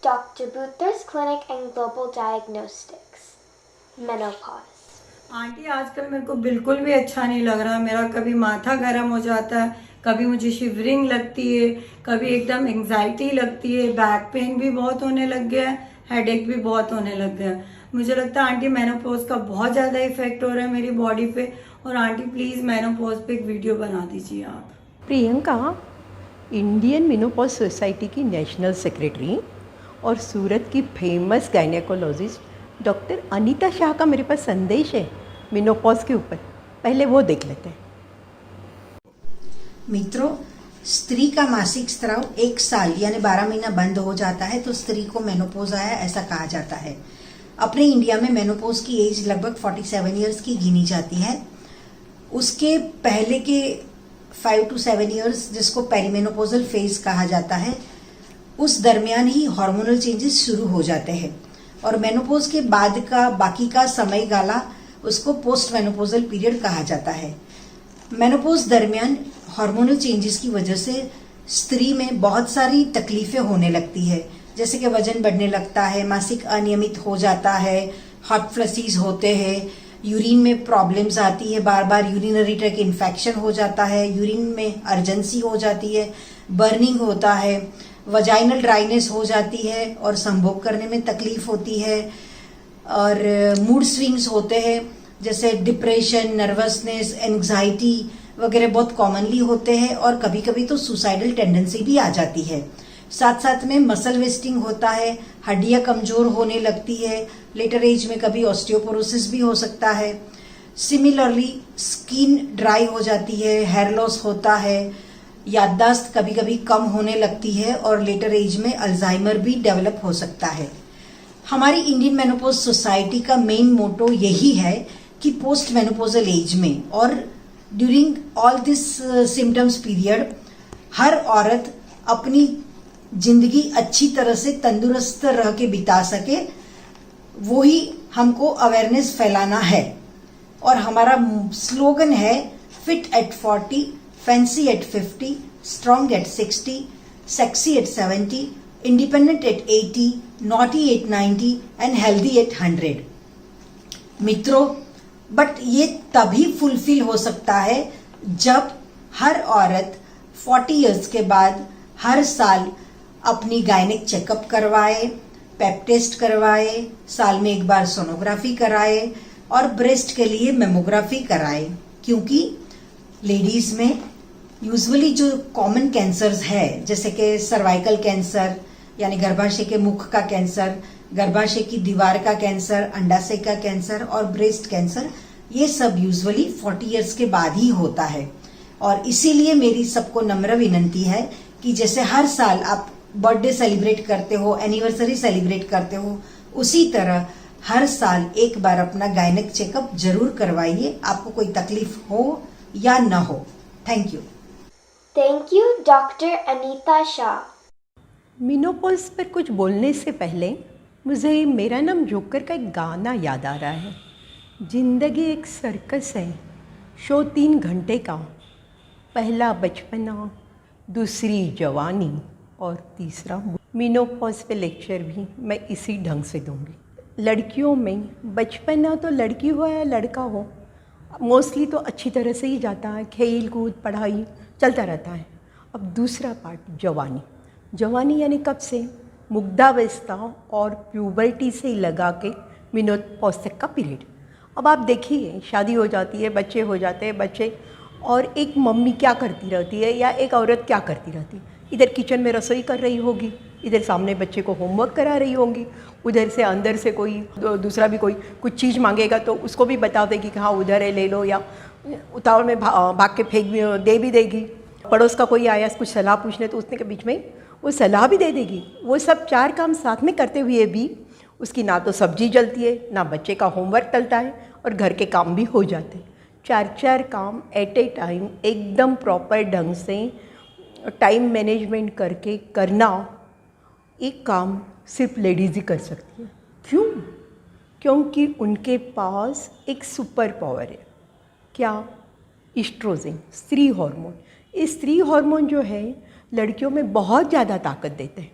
Dr. Buther's Clinic and Global Diagnostics. Menopause. Aunty आजकल मेरे को बिल्कुल भी अच्छा नहीं लग रहा। मेरा कभी माथा गर्म हो जाता है, कभी मुझे शिवरिंग लगती है, कभी एकदम एंग्जाइटी लगती है, बैक पेन भी बहुत होने लग गया है, हेडेक भी बहुत होने लग गया है। मुझे लगता है आंटी मेनोपॉज का बहुत ज़्यादा इफेक्ट हो रहा है मेरी बॉडी पे। और आंटी प्लीज़ मेनोपॉज पे एक वीडियो बना दीजिए आप। प्रियंका इंडियन मेनोपॉज सोसाइटी की नेशनल सेक्रेटरी और सूरत की famous gynaecologist doctor Anita Shah का मेरे पास संदेश है मेनोपॉज के ऊपर। पहले वो देख लेते हैं। मित्रों, स्त्री का मासिक स्राव 1 साल यानी 12 महीना बंद हो जाता है तो स्त्री को मेनोपॉज आया ऐसा कहा जाता है। अपने इंडिया में मेनोपॉज की एज लगभग 47 इयर्स की गिनी जाती है। उसके पहले के 5 to 7 इयर्स जिसको पेरीमेनोपॉजल फेज कहा जाता है, उस दरमियान ही हार्मोनल चेंजेस शुरू हो जाते हैं। और मेनोपॉज के बाद का बाकी का समय गाला उसको पोस्ट मेनोपॉजल पीरियड कहा जाता है। मेनोपॉज दरमियान हार्मोनल चेंजेस की वजह से स्त्री में बहुत सारी तकलीफें होने लगती है, जैसे कि वजन बढ़ने लगता है, मासिक अनियमित हो जाता है, हॉट फ्लसीज होते हैं, यूरिन में प्रॉब्लम्स आती है, बार बार यूरिनरी ट्रैक इन्फेक्शन हो जाता है, यूरिन में अर्जेंसी हो जाती है, बर्निंग होता है, वजाइनल ड्राइनेस हो जाती है और संभोग करने में तकलीफ होती है, और मूड स्विंग्स होते हैं जैसे डिप्रेशन, नर्वसनेस, एंग्जाइटी वगैरह बहुत कॉमनली होते हैं। और कभी कभी तो सुसाइडल टेंडेंसी भी आ जाती है। साथ साथ में मसल वेस्टिंग होता है, हड्डियां कमजोर होने लगती है, लेटर एज में कभी ऑस्टियोपोरोसिस भी हो सकता है। सिमिलरली स्किन ड्राई हो जाती है, हेयर लॉस होता है, याददाश्त कभी कभी कम होने लगती है और लेटर एज में अल्जाइमर भी डेवलप हो सकता है। हमारी इंडियन मेनोपॉज सोसाइटी का मेन मोटो यही है कि पोस्ट मेनोपॉजल एज में और during all this symptoms period हर औरत अपनी जिंदगी अच्छी तरह से तंदुरुस्त रह के बिता सके, वो ही हमको अवेयरनेस फैलाना है। और हमारा स्लोगन है fit at 40, fancy at 50, strong at 60, sexy at 70, independent at 80, naughty at 90 and healthy at 100। मित्रों, बट ये तभी फुलफिल हो सकता है जब हर औरत 40 इयर्स के बाद हर साल अपनी गायनिक चेकअप करवाए, पेप टेस्ट करवाए, साल में एक बार सोनोग्राफी कराए और ब्रेस्ट के लिए मेमोग्राफी कराए। क्योंकि लेडीज में यूजुअली जो कॉमन कैंसर्स है जैसे कि सर्वाइकल कैंसर यानी गर्भाशय के मुख का कैंसर, गर्भाशय की दीवार का कैंसर, अंडाशय का कैंसर और ब्रेस्ट कैंसर, ये सब यूजुअली 40 इयर्स के बाद ही होता है। और इसीलिए मेरी सबको नम्र विनंती है कि जैसे हर साल आप बर्थडे सेलिब्रेट करते हो, एनिवर्सरी सेलिब्रेट करते हो, उसी तरह हर साल एक बार अपना गायनिक चेकअप जरूर करवाइए, आपको कोई तकलीफ हो या ना हो। Thank you. Thank you, Dr. Anita Shah. Menopause पर कुछ बोलने से पहले मुझे मेरा नाम जोकर का एक गाना याद आ रहा है। जिंदगी एक सर्कस है, शो 3 घंटे का, पहला बचपना, दूसरी जवानी और तीसरा मेनोपॉज पे लेक्चर भी मैं इसी ढंग से दूंगी। लड़कियों में बचपना तो लड़की हो या लड़का हो मोस्टली तो अच्छी तरह से ही जाता है, खेल कूद पढ़ाई चलता रहता है। अब दूसरा पार्ट जवानी। जवानी यानी कब से? मुग्धावस्था और प्यूबर्टी से लगा के मेनोपॉज तक का पीरियड। अब आप देखिए, शादी हो जाती है, बच्चे हो जाते हैं, बच्चे और एक मम्मी क्या करती रहती है या एक औरत क्या करती रहती है? इधर किचन में रसोई कर रही होगी, इधर सामने बच्चे को होमवर्क करा रही होंगी, उधर से अंदर से कोई दूसरा भी कोई कुछ चीज़ मांगेगा तो उसको भी बता देगी कि हाँ उधर है ले लो, या उतावल में भाग के फेंक दे भी देगी। पड़ोस का कोई आया कुछ सलाह पूछने तो उसने के बीच में वो सलाह भी दे देगी। वो सब 4 काम साथ में करते हुए भी उसकी ना तो सब्जी जलती है, ना बच्चे का होमवर्क टलता है और घर के काम भी हो जाते हैं। 4 काम एट ए टाइम एकदम प्रॉपर ढंग से टाइम मैनेजमेंट करके करना, एक काम सिर्फ लेडीज़ ही कर सकती हैं। क्यों? क्योंकि उनके पास एक सुपर पावर है। क्या? ईस्ट्रोजन, स्त्री हार्मोन। ये स्त्री हार्मोन जो है लड़कियों में बहुत ज़्यादा ताकत देते हैं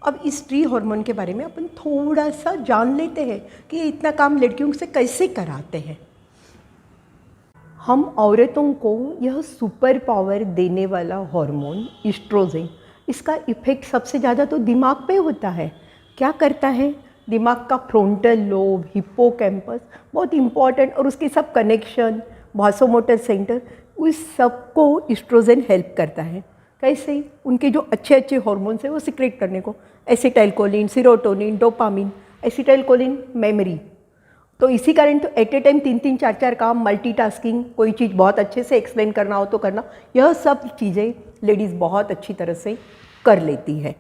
अब इस स्त्री हार्मोन के बारे में अपन थोड़ा सा जान लेते हैं कि ये इतना काम लड़कियों से कैसे कराते हैं। हम औरतों को यह सुपर पावर देने वाला हार्मोन एस्ट्रोजन, इसका इफ़ेक्ट सबसे ज़्यादा तो दिमाग पे होता है। क्या करता है, दिमाग का फ्रंटल लोब, हिप्पोकैम्पस बहुत इम्पॉर्टेंट, और उसके सब कनेक्शन, वासोमोटर सेंटर, उस सब को एस्ट्रोजन हेल्प करता है। कैसे, उनके जो अच्छे अच्छे हार्मोन्स हैं वो सिक्रेट करने को, acetylcholine, serotonin, dopamine, acetylcholine memory. तो इसी कारण तो एट ए टाइम 3-3, 4-4 काम, मल्टीटास्किंग, कोई चीज़ बहुत अच्छे से एक्सप्लेन करना हो तो करना, यह सब चीज़ें लेडीज़ बहुत अच्छी तरह से कर लेती है।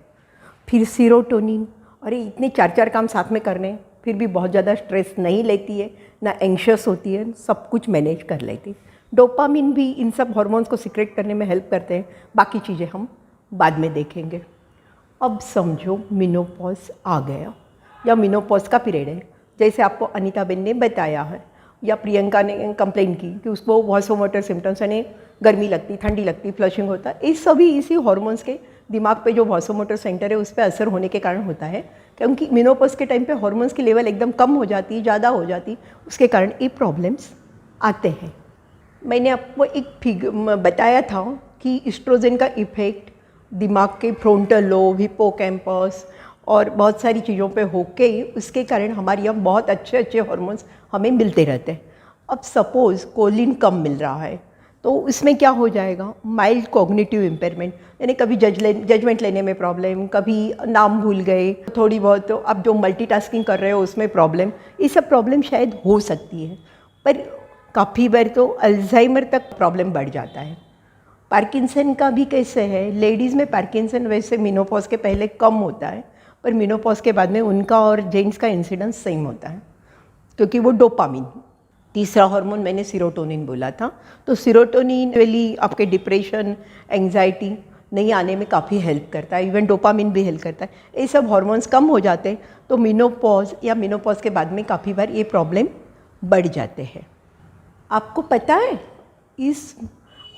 फिर सीरोटोनिन, अरे इतने 4-4 काम साथ में करने, फिर भी बहुत ज़्यादा स्ट्रेस नहीं लेती है, ना एंशियस होती है, सब कुछ मैनेज कर लेती है। डोपामिन भी इन सब हार्मोन्स को सिक्रेट करने में हेल्प करते हैं। बाकी चीज़ें हम बाद में देखेंगे। अब समझो मेनोपॉज आ गया या मेनोपॉज का पीरियड है, जैसे आपको अनीता बेन ने बताया है या प्रियंका ने कंप्लेन की कि उसको वासोमोटर सिम्टम्स यानी गर्मी लगती, ठंडी लगती, फ्लशिंग होता है। ये सभी इसी हार्मोन्स के दिमाग पे जो वासोमोटर सेंटर है उस पर असर होने के कारण होता है, क्योंकि मेनोपॉज के टाइम पे हार्मोन्स की लेवल एकदम कम हो जाती, ज़्यादा हो जाती, उसके कारण ये प्रॉब्लम्स आते हैं। मैंने आपको एक बताया था कि एस्ट्रोजन का इफ़ेक्ट दिमाग के फ्रंटल लोब, हिप्पोकैम्पस और बहुत सारी चीज़ों पे होके उसके कारण हमारे यहाँ बहुत अच्छे अच्छे हार्मोन्स हमें मिलते रहते हैं। अब सपोज़ कोलिन कम मिल रहा है तो उसमें क्या हो जाएगा, माइल्ड कॉग्निटिव इम्पेयरमेंट, यानी कभी जजमेंट लेने में प्रॉब्लम, कभी नाम भूल गए, थोड़ी बहुत तो आप जो मल्टीटास्किंग कर रहे हो उसमें प्रॉब्लम, ये सब प्रॉब्लम शायद हो सकती है। पर काफ़ी बार तो अल्जाइमर तक प्रॉब्लम बढ़ जाता है। पार्किंसन का भी कैसे है, लेडीज़ में पार्किंसन वैसे मेनोपॉज के पहले कम होता है, पर मेनोपॉज के बाद में उनका और जेंट्स का इंसिडेंस सेम होता है, क्योंकि वो डोपामिन, तीसरा हार्मोन मैंने सीरोटोनिन बोला था, तो सीरोटोनिन वाली आपके डिप्रेशन, एंग्जाइटी नहीं आने में काफ़ी हेल्प करता है। इवन डोपामिन भी हेल्प करता है। ये सब हार्मोन्स कम हो जाते हैं तो मेनोपॉज या मेनोपॉज के बाद में काफ़ी बार ये प्रॉब्लम बढ़ जाते हैं। आपको पता है इस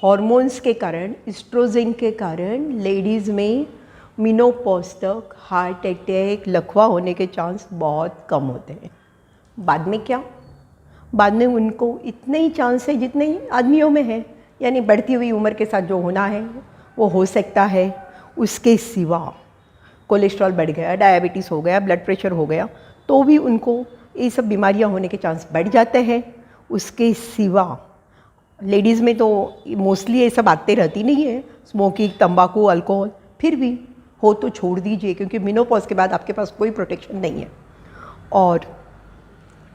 हार्मोन्स के कारण, एस्ट्रोजन के कारण लेडीज़ में मेनोपॉज तक हार्ट अटैक, लकवा होने के चांस बहुत कम होते हैं। बाद में क्या, बाद में उनको इतने ही चांस है जितने ही आदमियों में है, यानी बढ़ती हुई उम्र के साथ जो होना है वो हो सकता है। उसके सिवा कोलेस्ट्रॉल बढ़ गया, डायबिटीज़ हो गया, ब्लड प्रेशर हो गया, तो भी उनको ये सब बीमारियां होने के चांस बढ़ जाते हैं। उसके सिवा लेडीज़ में तो मोस्टली ये सब आते रहती नहीं है, स्मोकिंग, तंबाकू, अल्कोहल, फिर भी हो तो छोड़ दीजिए, क्योंकि मेनोपॉज के बाद आपके पास कोई प्रोटेक्शन नहीं है। और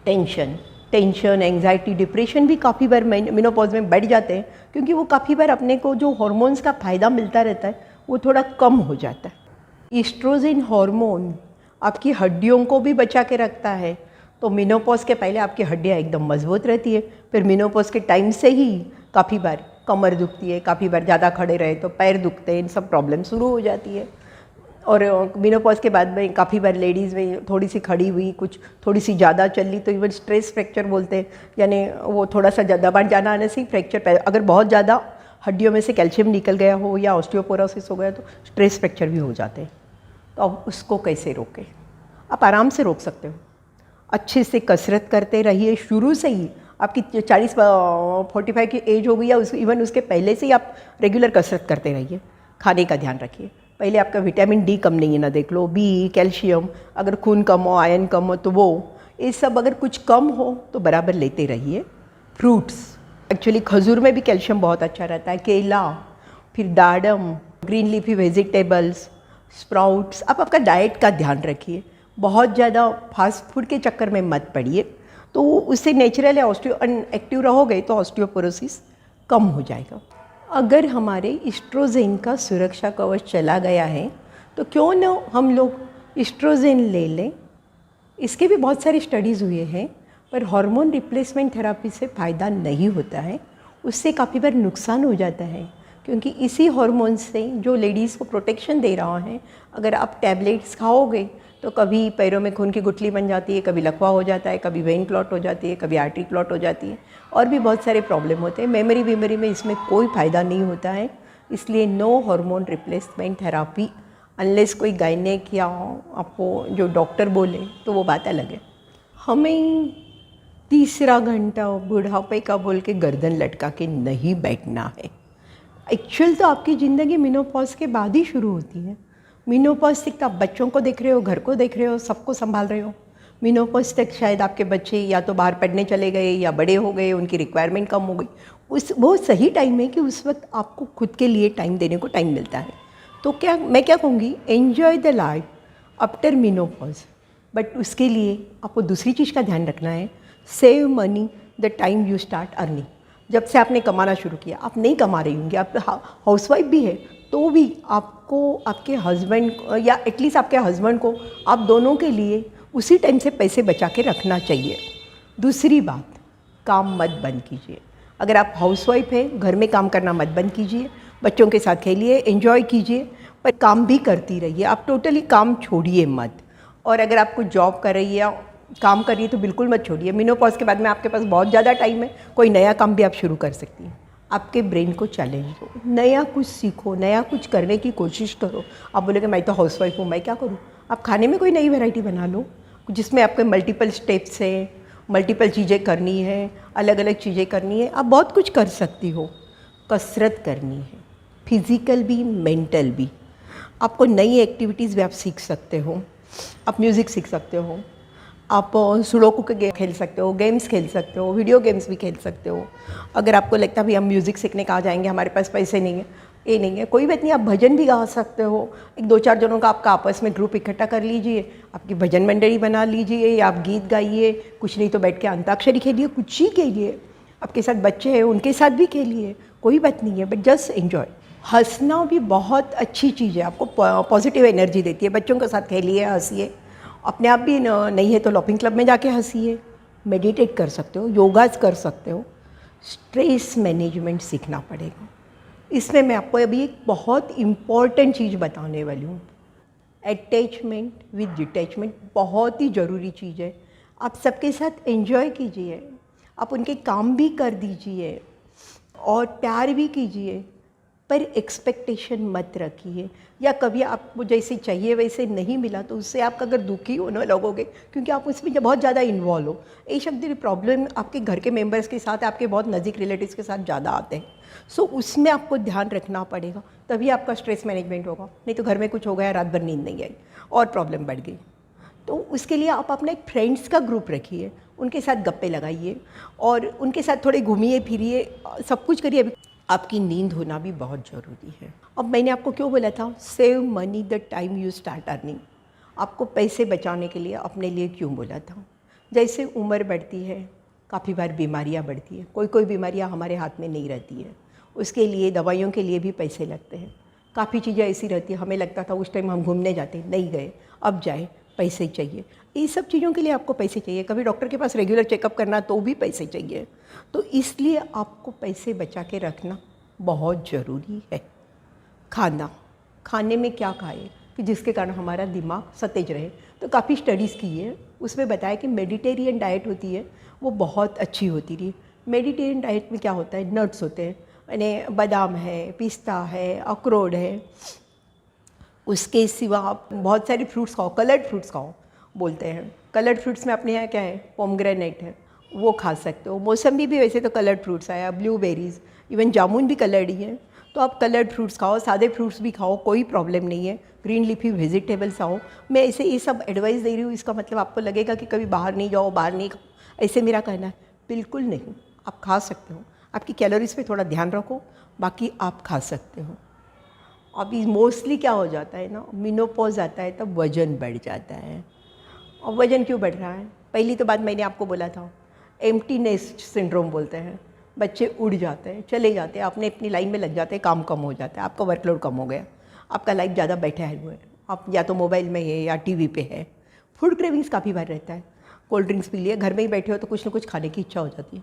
टेंशन, एंग्जाइटी, डिप्रेशन भी काफ़ी बार मेनोपॉज में बढ़ जाते हैं, क्योंकि वो काफ़ी बार अपने को जो हार्मोन्स का फ़ायदा मिलता रहता है वो थोड़ा कम हो जाता है। एस्ट्रोजन हार्मोन आपकी हड्डियों को भी बचा के रखता है, तो मेनोपॉज के पहले आपकी हड्डियाँ एकदम मजबूत रहती है, फिर मेनोपॉज के टाइम से ही काफ़ी बार कमर दुखती है, काफ़ी बार ज़्यादा खड़े रहे तो पैर दुखते हैं, इन सब प्रॉब्लम शुरू हो जाती है। और मेनोपॉज के बाद में काफ़ी बार लेडीज़ में थोड़ी सी खड़ी हुई, कुछ थोड़ी सी ज़्यादा चल ली तो इवन स्ट्रेस फ्रैक्चर बोलते हैं, यानी वो थोड़ा सा दबाव जाना आने से फ्रैक्चर, अगर बहुत ज़्यादा हड्डियों में से कैल्शियम निकल गया हो या ऑस्टियोपोरोसिस हो गया तो स्ट्रेस फ्रैक्चर भी हो जाते हैं। तो अब उसको कैसे रोकें? आप आराम से रोक सकते हो, अच्छे से कसरत करते रहिए शुरू से ही। आपकी 40-45 की एज हो गई या इवन उसके पहले से ही आप रेगुलर कसरत करते रहिए। खाने का ध्यान रखिए, पहले आपका विटामिन डी कम नहीं है ना देख लो, बी, कैल्शियम, अगर खून कम हो, आयरन कम हो तो वो, ये सब अगर कुछ कम हो तो बराबर लेते रहिए। फ्रूट्स, एक्चुअली खजूर में भी कैल्शियम बहुत अच्छा रहता है, केला, फिर दाडम, ग्रीन लीफी वेजिटेबल्स, स्प्राउट्स। आप आपका डाइट का ध्यान रखिए, बहुत ज़्यादा फास्ट फूड के चक्कर में मत पड़िए, तो उससे नेचुरल एक्टिव रहोगे तो ऑस्टियोपोरोसिस कम हो जाएगा। अगर हमारे एस्ट्रोजन का सुरक्षा कवच चला गया है तो क्यों न हम लोग एस्ट्रोजन ले लें। इसके भी बहुत सारी स्टडीज़ हुए हैं, पर हार्मोन रिप्लेसमेंट थेरापी से फ़ायदा नहीं होता है, उससे काफ़ी बार नुकसान हो जाता है, क्योंकि इसी हार्मोन से जो लेडीज़ को प्रोटेक्शन दे रहा है, अगर आप टैबलेट्स खाओगे तो कभी पैरों में खून की गुठली बन जाती है, कभी लकवा हो जाता है, कभी वेन क्लॉट हो जाती है, कभी आर्टरी क्लॉट हो जाती है, और भी बहुत सारे प्रॉब्लम होते हैं। मेमोरी बीमारी में इसमें कोई फ़ायदा नहीं होता है, इसलिए no hormone replacement therapy unless कोई गायनेक या आपको जो डॉक्टर बोले तो वो बात अलग है। हमें तीसरा घंटा बुढ़ापे का बोल के गर्दन लटका के नहीं बैठना है। एक्चुअल तो आपकी ज़िंदगी मेनोपॉज के बाद ही शुरू होती है। मेनोपॉज तक आप बच्चों को देख रहे हो, घर को देख रहे हो, सबको संभाल रहे हो। मेनोपॉज तक शायद आपके बच्चे या तो बाहर पढ़ने चले गए या बड़े हो गए, उनकी रिक्वायरमेंट कम हो गई। उस वो सही टाइम है कि उस वक्त आपको खुद के लिए टाइम देने को टाइम मिलता है। तो मैं क्या कहूँगी, enjoy the life after menopause. But उसके लिए आपको दूसरी चीज़ का ध्यान रखना है, save money the time you start earning. जब से आपने कमाना शुरू किया, आप नहीं कमा रही होंगी, आप हाउसवाइफ भी है, तो भी आपको आपके हस्बैंड या एटलीस्ट आपके हस्बैंड को आप दोनों के लिए उसी टाइम से पैसे बचा के रखना चाहिए। दूसरी बात, काम मत बंद कीजिए। अगर आप हाउसवाइफ हैं, घर में काम करना मत बंद कीजिए, बच्चों के साथ खेलिए, एंजॉय कीजिए, पर काम भी करती रहिए। आप टोटली काम छोड़िए मत। और अगर आपको जॉब कर रही है या काम कर रही है तो बिल्कुल मत छोड़िए। मेनोपॉज के बाद में आपके पास बहुत ज़्यादा टाइम है, कोई नया काम भी आप शुरू कर सकती हैं। आपके ब्रेन को चैलेंज दो, नया कुछ सीखो, नया कुछ करने की कोशिश करो। आप बोलोगे मैं तो हाउसवाइफ हूँ, मैं क्या करूँ? आप खाने में कोई नई वैरायटी बना लो जिसमें आपके मल्टीपल स्टेप्स हैं, मल्टीपल चीज़ें करनी है, अलग अलग चीज़ें करनी है। आप बहुत कुछ कर सकती हो। कसरत करनी है, फिज़िकल भी मेंटल भी। आपको नई एक्टिविटीज़ भी आप सीख सकते हो। आप म्यूज़िक सीख सकते हो, आप सुडोकू के गेम खेल सकते हो, गेम्स खेल सकते हो, वीडियो गेम्स भी खेल सकते हो। अगर आपको लगता है भाई हम म्यूज़िक सीखने कहाँ जाएंगे, हमारे पास पैसे नहीं है, ये नहीं है, कोई बात नहीं, आप भजन भी गा सकते हो। एक 2-4 जनों का आपका आपस में ग्रुप इकट्ठा कर लीजिए, आपकी भजन मंडली बना लीजिए, या आप गीत गाइए, कुछ नहीं तो बैठ के अंताक्षरी खेलिए, कुछ ही खेलिए। आपके साथ बच्चे हैं, उनके साथ भी खेलिए, कोई बात नहीं है, बट जस्ट एंजॉय। हंसना भी बहुत अच्छी चीज़ है, आपको पॉजिटिव एनर्जी देती है। बच्चों के साथ खेलिए, हंसिए। अपने आप भी नहीं है तो लॉपिंग क्लब में जाके हंसिए। मेडिटेट कर सकते हो, योगाज कर सकते हो। स्ट्रेस मैनेजमेंट सीखना पड़ेगा। इसमें मैं आपको अभी एक बहुत इम्पॉर्टेंट चीज़ बताने वाली हूँ। अटैचमेंट विद डिटैचमेंट बहुत ही ज़रूरी चीज़ है। आप सबके साथ एंजॉय कीजिए, आप उनके काम भी कर दीजिए और प्यार भी कीजिए, पर एक्सपेक्टेशन मत रखिए। या कभी आपको जैसे चाहिए वैसे नहीं मिला तो उससे आप अगर दुखी होने लगोगे, क्योंकि आप उसमें बहुत ज़्यादा इन्वॉल्व हो। ये शब्द प्रॉब्लम आपके घर के मेंबर्स के साथ, आपके बहुत नज़दीक रिलेटिव्स के साथ ज़्यादा आते हैं। सो उसमें आपको ध्यान रखना पड़ेगा, तभी आपका स्ट्रेस मैनेजमेंट होगा। नहीं तो घर में कुछ हो गया, रात भर नींद नहीं आई और प्रॉब्लम बढ़ गई। तो उसके लिए आप अपना एक फ्रेंड्स का ग्रुप रखिए, उनके साथ गप्पे लगाइए और उनके साथ थोड़े घूमिए फिरिए, सब कुछ करिए। अभी आपकी नींद होना भी बहुत ज़रूरी है। अब मैंने आपको क्यों बोला था, save money the time you start earning. आपको पैसे बचाने के लिए अपने लिए क्यों बोला था? जैसे उम्र बढ़ती है, काफ़ी बार बीमारियां बढ़ती है। कोई बीमारियां हमारे हाथ में नहीं रहती है, उसके लिए दवाइयों के लिए भी पैसे लगते हैं। काफ़ी चीज़ें ऐसी रहती है, हमें लगता था उस टाइम हम घूमने जाते, नहीं गए, अब जाए, पैसे चाहिए। ये सब चीज़ों के लिए आपको पैसे चाहिए। कभी डॉक्टर के पास रेगुलर चेकअप करना तो भी पैसे चाहिए। तो इसलिए आपको पैसे बचा के रखना बहुत ज़रूरी है। खाने में क्या खाए कि जिसके कारण हमारा दिमाग सतेज रहे। तो काफ़ी स्टडीज़ की है, उसमें बताया कि मेडिटेरियन डाइट होती है वो बहुत अच्छी होती रही। मेडिटेरियन डाइट में क्या होता है, नट्स होते हैं, यानी बादाम है, पिस्ता है, अखरोट है। उसके सिवा आप बहुत सारे फ्रूट्स खाओ, कलर्ड फ्रूट्स खाओ बोलते हैं। कलर्ड फ्रूट्स में अपने यहाँ क्या है, पोमग्रेनेट है, वो खा सकते हो। मौसम्बी भी वैसे तो कलर्ड फ्रूट्स आया, ब्लूबेरीज़, इवन जामुन भी कलर्ड ही है। तो आप कलर्ड फ्रूट्स खाओ, सादे फ्रूट्स भी खाओ, कोई प्रॉब्लम नहीं है। ग्रीन लीफी वेजिटेबल्स खाओ। मैं ऐसे ये सब एडवाइस दे रही हूँ, इसका मतलब आपको लगेगा कि कभी बाहर नहीं जाओ, बाहर नहीं खाओ, ऐसे मेरा कहना है बिल्कुल नहीं। आप खा सकते हो, आपकी कैलोरीज पे थोड़ा ध्यान रखो, बाकी आप खा सकते हो। अभी मोस्टली क्या हो जाता है ना, मेनोपॉज आता है तब वज़न बढ़ जाता है। और वज़न क्यों बढ़ रहा है? पहली तो बात मैंने आपको बोला था, एम्प्टीनेस सिंड्रोम बोलते हैं। बच्चे उड़ जाते हैं, चले जाते हैं, अपने अपनी लाइन में लग जाते हैं, काम कम हो जाता है, आपका वर्कलोड कम हो गया, आपका लाइफ ज़्यादा बैठा है हुआ है, आप या तो मोबाइल में है या टीवी पे है। फूड क्रेविंग्स काफ़ी बार रहता है, कोल्ड ड्रिंक्स पी लिए, घर में ही बैठे हो तो कुछ ना कुछ खाने की इच्छा हो जाती है।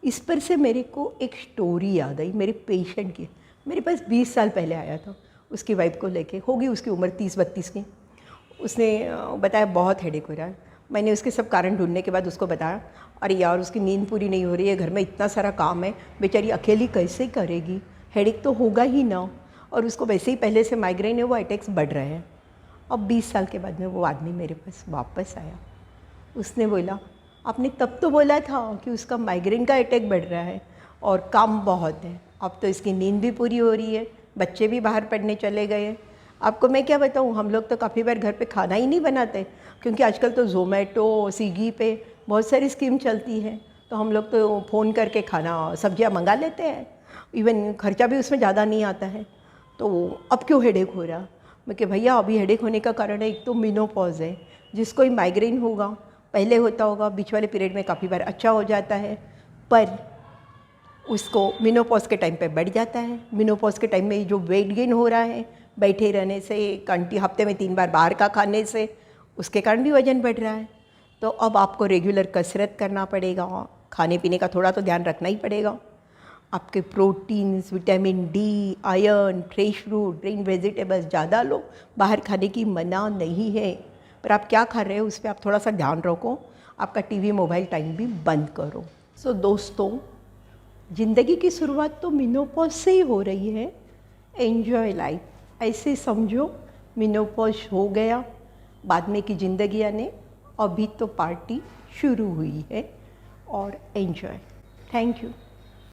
इस पर से मेरे को एक स्टोरी याद आई मेरे पेशेंट की। मेरे पास 20 साल पहले आया था, उसकी वाइफ को लेके, होगी उसकी उम्र 30-32 की। उसने बताया बहुत हेडेक हो रहा है। मैंने उसके सब कारण ढूंढने के बाद उसको बताया, अरे यार उसकी नींद पूरी नहीं हो रही है, घर में इतना सारा काम है, बेचारी अकेली कैसे करेगी, हेडेक तो होगा ही ना। और उसको वैसे ही पहले से माइग्रेन है, वो अटैक्स बढ़ रहे हैं। अब 20 साल के बाद में वो आदमी मेरे पास वापस आया। उसने बोला आपने तब तो बोला था कि उसका माइग्रेन का अटैक बढ़ रहा है और काम बहुत है, अब तो इसकी नींद भी पूरी हो रही है, बच्चे भी बाहर पढ़ने चले गए हैं। आपको मैं क्या बताऊँ, हम लोग तो काफ़ी बार घर पे खाना ही नहीं बनाते, क्योंकि आजकल तो ज़ोमैटो स्विगी पे बहुत सारी स्कीम चलती है, तो हम लोग तो फ़ोन करके खाना सब्जियां मंगा लेते हैं, इवन खर्चा भी उसमें ज़्यादा नहीं आता है। तो अब क्यों हेडेक हो रहा? मैं कि भैया अभी हेडेक होने का कारण है, एक तो मेनोपॉज है, जिसको ही माइग्रेन होगा, पहले होता होगा, बीच वाले पीरियड में काफ़ी बार अच्छा हो जाता है, पर उसको मेनोपॉज के टाइम पे बढ़ जाता है। मेनोपॉज के टाइम में जो वेट गेन हो रहा है बैठे रहने से, हफ्ते में 3 बार बाहर का खाने से, उसके कारण भी वज़न बढ़ रहा है। तो अब आपको रेगुलर कसरत करना पड़ेगा, खाने पीने का थोड़ा तो ध्यान रखना ही पड़ेगा। आपके proteins, vitamin D, iron, fresh fruit, green vegetables ज़्यादा लो। बाहर खाने की मना नहीं है, पर आप क्या खा रहे हो उस पर आप थोड़ा सा ध्यान रखो। आपका टीवी मोबाइल टाइम भी बंद करो। सो दोस्तों, ज़िंदगी की शुरुआत तो मेनोपॉज से ही हो रही है। एन्जॉय लाइफ, ऐसे समझो मेनोपॉज हो गया, बाद में की ज़िंदगी आने, अभी तो पार्टी शुरू हुई है, और एन्जॉय। Thank you.